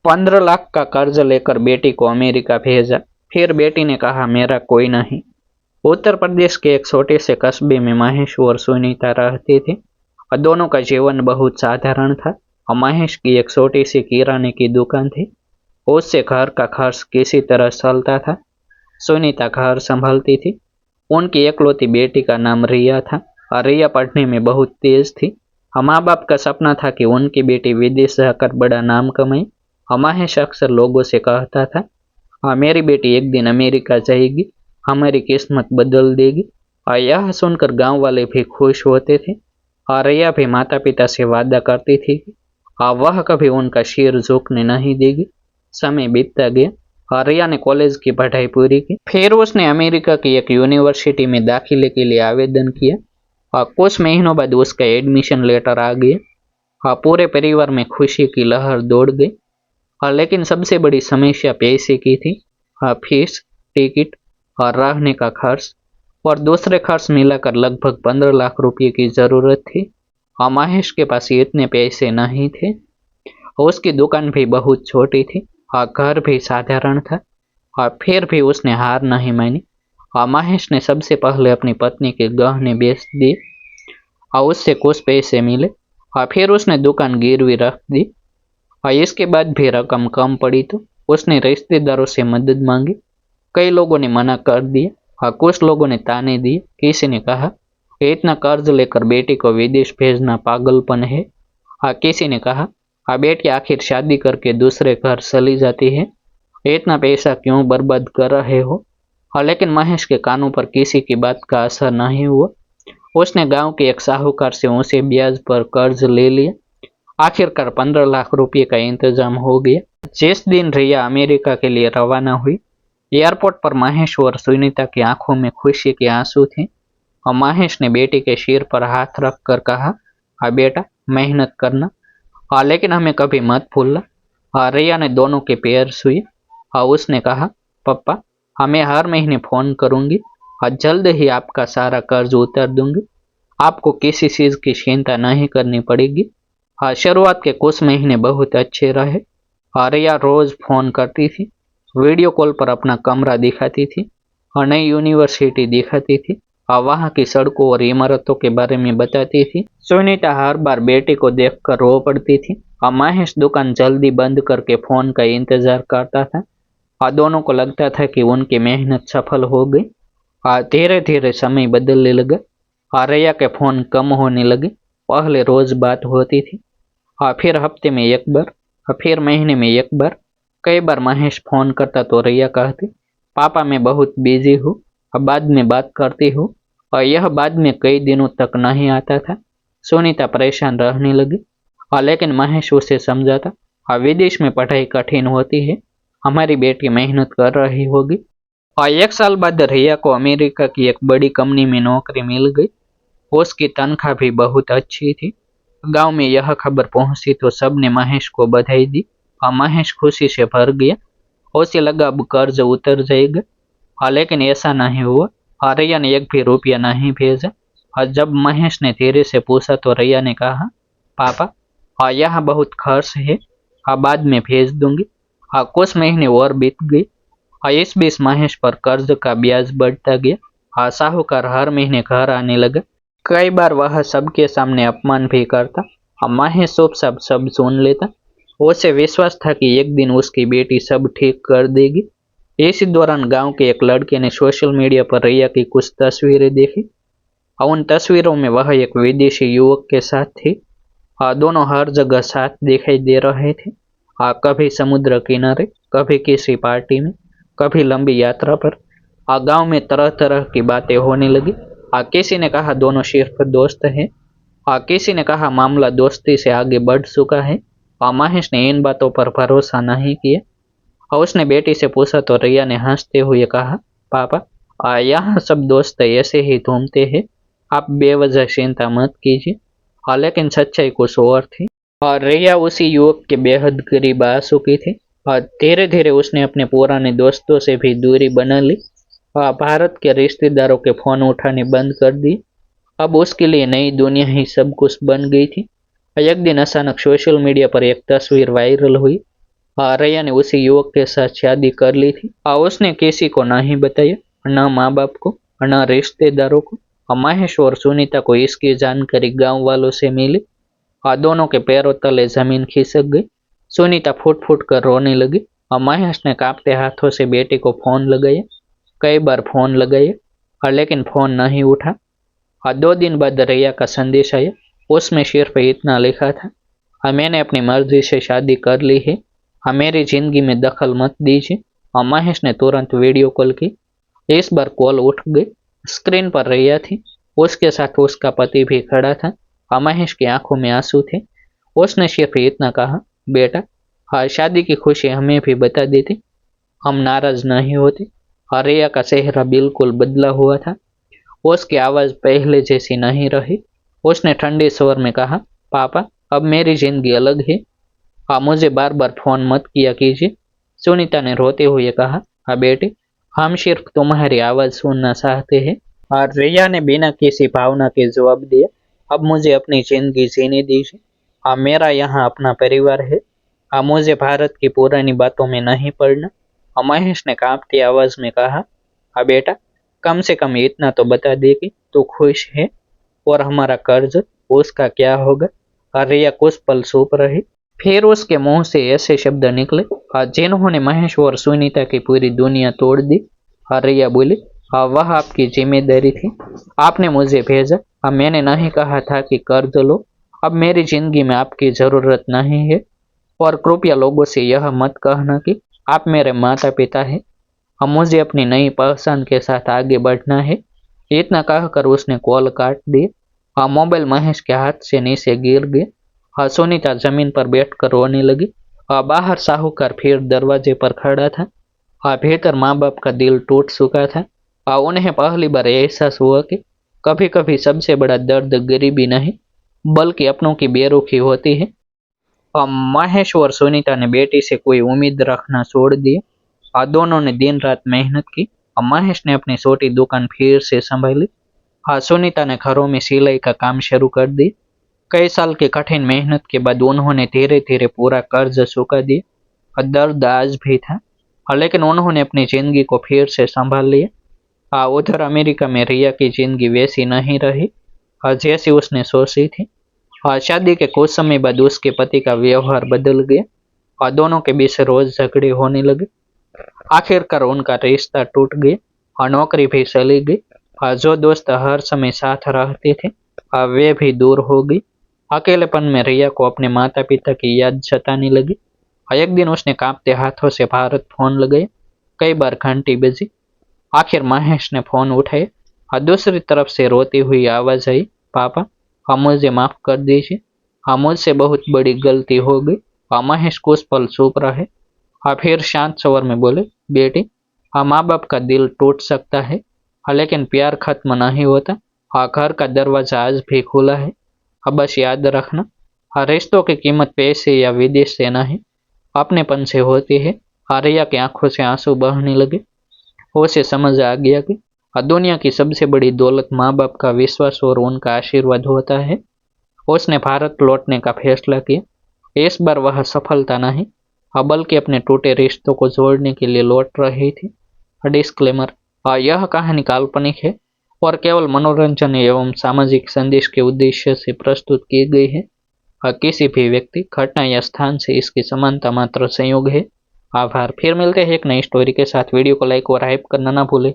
15 लाख का कर्ज लेकर बेटी को अमेरिका भेजा। फिर बेटी ने कहा मेरा कोई नहीं। उत्तर प्रदेश के एक छोटे से कस्बे में महेश और सुनीता रहते थे और दोनों का जीवन बहुत साधारण था। और महेश की एक छोटी सी किराने की दुकान थी, उससे घर का खर्च किसी तरह चलता था। सुनीता घर संभालती थी। उनकी इकलौती बेटी का नाम रिया था और रिया पढ़ने में बहुत तेज थी। माँ बाप का सपना था कि उनकी बेटी विदेश जाकर बड़ा नाम कमाए। महेश अक्सर लोगों से कहता था, हाँ मेरी बेटी एक दिन अमेरिका जाएगी, हमारी किस्मत बदल देगी। और यह सुनकर गांव वाले भी खुश होते थे। और रिया भी माता पिता से वादा करती थी कि वह कभी उनका सिर झुकने नहीं देगी। समय बीतता गया और रिया ने कॉलेज की पढ़ाई पूरी की। फिर उसने अमेरिका की एक यूनिवर्सिटी में दाखिले के लिए आवेदन किया और कुछ महीनों बाद उसका एडमिशन लेटर आ गया। पूरे परिवार में खुशी की लहर दौड़ गई। लेकिन सबसे बड़ी समस्या पैसे की थी। फीस, टिकट और रहने का खर्च और दूसरे खर्च मिलाकर लगभग 15 लाख रुपए की जरूरत थी। महेश के पास इतने पैसे नहीं थे। उसकी दुकान भी बहुत छोटी थी और घर भी साधारण था। फिर भी उसने हार नहीं मानी। महेश ने सबसे पहले अपनी पत्नी के गहने बेच दिए और उससे कुछ पैसे मिले। फिर उसने दुकान गिरवी रख दी। इसके बाद भी रकम कम पड़ी तो उसने रिश्तेदारों से मदद मांगी। कई लोगों ने मना कर दिया। कुछ लोगों ने ताने दिए। किसी ने कहा इतना कर्ज लेकर बेटी को विदेश भेजना पागलपन है। किसी ने कहा बेटी आखिर शादी करके दूसरे घर चली जाती है, इतना पैसा क्यों बर्बाद कर रहे हो। लेकिन महेश के कानों पर किसी की बात का असर नहीं हुआ। उसने गांव के एक साहूकार से ऊंचे ब्याज पर कर्ज ले लिया। आखिरकार 15 लाख रुपए का इंतजाम हो गया। जिस दिन रिया अमेरिका के लिए रवाना हुई, एयरपोर्ट पर महेश और सुनीता की आंखों में खुशी के आंसू थे। और महेश ने बेटी के सिर पर हाथ रख कर कहा, बेटा मेहनत करना, लेकिन हमें कभी मत भूलना। रिया ने दोनों के पैर छुए और उसने कहा, पप्पा हमें हर महीने फोन करूंगी और जल्द ही आपका सारा कर्ज उतार दूंगी। आपको किसी चीज की चिंता नहीं करनी पड़ेगी। शुरुआत के कुछ महीने बहुत अच्छे रहे। रिया रोज फोन करती थी, वीडियो कॉल पर अपना कमरा दिखाती थी और नई यूनिवर्सिटी दिखाती थी और वहाँ की सड़कों और इमारतों के बारे में बताती थी। सुनीता हर बार बेटी को देखकर रो पड़ती थी और महेश दुकान जल्दी बंद करके फोन का इंतजार करता था। और दोनों को लगता था कि उनकी मेहनत सफल हो गई। धीरे धीरे समय बदलने लगा। रिया के फोन कम होने लगे। पहले रोज बात होती थी, फिर हफ्ते में एक बार, फिर महीने में एक बार। कई बार महेश फोन करता तो रिया कहती, पापा मैं बहुत बिजी हूँ, अब बाद में बात करती हूँ। और यह बाद में कई दिनों तक नहीं आता था। सुनीता परेशान रहने लगी। लेकिन महेश उसे समझाता, विदेश में पढ़ाई कठिन होती है, हमारी बेटी मेहनत कर रही होगी। और 1 साल बाद रिया को अमेरिका की एक बड़ी कंपनी में नौकरी मिल गई। उसकी तनख्वाह भी बहुत अच्छी थी। गांव में यह खबर पहुंची तो सबने महेश को बधाई दी और महेश खुशी से भर गया। उसे लगा अब कर्ज उतर जाएगा। लेकिन ऐसा नहीं हुआ। रिया ने एक भी रुपया नहीं भेजा। और जब महेश ने धीरे से पूछा तो रिया ने कहा, पापा यहाँ बहुत खर्च है, बाद में भेज दूंगी। कुछ महीने और बीत गए। इस बीच महेश पर कर्ज का ब्याज बढ़ता गया। साहूकार हर महीने घर आने लगा। कई बार वह सबके सामने अपमान भी करता। महेश सब सुन लेता। उसे विश्वास था कि एक दिन उसकी बेटी सब ठीक कर देगी। इसी दौरान गांव के एक लड़के ने सोशल मीडिया पर रिया की कुछ तस्वीरें देखी। उन तस्वीरों में वह एक विदेशी युवक के साथ थी। दोनों हर जगह साथ दिखाई दे रहे थे। कभी समुद्र किनारे, कभी किसी पार्टी में, कभी लंबी यात्रा पर। गांव में तरह तरह की बातें होने लगी। किसी ने कहा दोनों सिर्फ दोस्त हैं। किसी ने कहा मामला दोस्ती से आगे बढ़ चुका है। महेश ने इन बातों पर भरोसा नहीं किया। उसने बेटी से पूछा तो रिया ने हंसते हुए कहा, पापा यहाँ सब दोस्त ऐसे ही घूमते हैं, आप बेवजह चिंता मत कीजिए। लेकिन सच्चाई कुछ और थी। और रिया उसी युवक के बेहद करीब आ चुकी थी। और धीरे धीरे उसने अपने पुराने दोस्तों से भी दूरी बना ली। भारत के रिश्तेदारों के फोन उठाने बंद कर दिए। अब उसके लिए नई दुनिया ही सब कुछ बन गई थी। एक दिन अचानक सोशल मीडिया पर एक तस्वीर वायरल हुई। रैया ने उसी युवक के साथ शादी कर ली थी। उसने किसी को नहीं बताया, न माँ बाप को न रिश्तेदारों को। महेश और सुनीता को इसकी जानकारी गांव वालों से मिली। दोनों के पैरों तले जमीन खिसक गई। सुनीता फूट फूट कर रोने लगी। महेश ने कांपते हाथों से बेटी को फोन लगाया, कई बार फोन लगाया, लेकिन फोन नहीं उठा। 2 दिन बाद रैया का संदेश आया। उसमें सिर्फ इतना लिखा था, मैंने अपनी मर्जी से शादी कर ली है, मेरी जिंदगी में दखल मत दीजिए। महेश ने तुरंत वीडियो कॉल की। इस बार कॉल उठ गई। स्क्रीन पर रैया थी, उसके साथ उसका पति भी खड़ा था। महेश की आंखों में आंसू थे। उसने सिर्फ इतना कहा, बेटा शादी की खुशी हमें भी बता देती, हम नाराज नहीं होते। रैया का चेहरा बिल्कुल बदला हुआ था। उसकी आवाज पहले जैसी नहीं रही। उसने ठंडे स्वर में कहा, पापा अब मेरी जिंदगी अलग है, मुझे बार बार फोन मत किया कीजिए। सुनीता ने रोते हुए कहा, हाँ बेटे, हम सिर्फ तुम्हारी आवाज सुनना चाहते हैं। और रिया ने बिना किसी भावना के जवाब दिया, अब मुझे अपनी जिंदगी जीने दीजिए। मेरा यहाँ अपना परिवार है। मुझे भारत की पुरानी बातों में नहीं पड़ना। महेश ने कांपती आवाज में कहा, बेटा कम से कम इतना तो बता दे कि तू खुश है, और हमारा कर्ज उसका क्या होगा। रिया कुछ पल चुप रही। फिर उसके मुंह से ऐसे शब्द निकले जिन्होंने महेश और सुनीता की पूरी दुनिया तोड़ दी। रिया बोली, वह आपकी जिम्मेदारी थी, आपने मुझे भेजा। मैंने नहीं कहा था कि कर्ज लो। अब मेरी जिंदगी में आपकी जरूरत नहीं है, और कृपया लोगों से यह मत कहना कि आप मेरे माता पिता हैं। अब मुझे अपनी नई पहचान के साथ आगे बढ़ना है। इतना कहकर उसने कॉल काट दिया। मोबाइल महेश के हाथ से नीचे गिर गया। सुनीता जमीन पर बैठकर रोने लगी। बाहर साहूकार फिर दरवाजे पर खड़ा था। भीतर माँ बाप का दिल टूट चुका था। उन्हें पहली बार एहसास हुआ कि कभी कभी सबसे बड़ा दर्द गरीबी नहीं बल्कि अपनों की बेरुखी होती है। महेश और सुनीता ने बेटी से कोई उम्मीद रखना छोड़ दिया। दोनों ने दिन रात मेहनत की। महेश ने अपनी छोटी दुकान फिर से संभाली। सुनीता ने घरों में सिलाई का काम शुरू कर दिया। कई साल की कठिन मेहनत के बाद उन्होंने धीरे धीरे पूरा कर्ज चुका दिया। दर्द आज भी था, लेकिन उन्होंने अपनी जिंदगी को फिर से संभाल लिया। उधर अमेरिका में रिया की जिंदगी वैसी नहीं रही जैसी उसने सोची थी। शादी के कुछ समय बाद उसके पति का व्यवहार बदल गया और दोनों के बीच रोज झगड़े होने लगे। आखिरकार उनका रिश्ता टूट गया और नौकरी भी चली गई। जो दोस्त हर समय साथ रहते थे वे भी दूर हो गई। अकेलेपन में रिया को अपने माता पिता की याद सताने लगी। एक दिन उसने कांपते हाथों से भारत फोन लगाया। कई बार घंटी बजी। आखिर महेश ने फोन उठाया और दूसरी तरफ से रोती हुई आवाज आई, पापा हम मुझे माफ कर दीजिए, हाँ मुझसे बहुत बड़ी गलती हो गई। महेश कुछ पल चुप रहे। फिर शांत स्वर में बोले, बेटी माँ बाप का दिल टूट सकता है, लेकिन प्यार खत्म नहीं होता। घर का दरवाजा आज भी खुला है। बस याद रखना, रिश्तों की कीमत पैसे या विदेश से नहीं अपनेपन से होती है। रिया की आंखों से आंसू बहने लगे। उसे समझ आ गया कि दुनिया की सबसे बड़ी दौलत माँ बाप का विश्वास और उनका आशीर्वाद होता है। उसने भारत लौटने का फैसला किया। इस बार वह सफलता नहीं बल्कि अपने टूटे रिश्तों को जोड़ने के लिए लौट रही थी। डिस्क्लेमर, यह कहानी काल्पनिक है और केवल मनोरंजन एवं सामाजिक संदेश के उद्देश्य से प्रस्तुत की गई है। किसी भी व्यक्ति, घटना या स्थान से इसकी समानता मात्र संयोग है। आभार। फिर मिलते हैं एक नई स्टोरी के साथ। वीडियो को लाइक और हाइप करना ना भूले।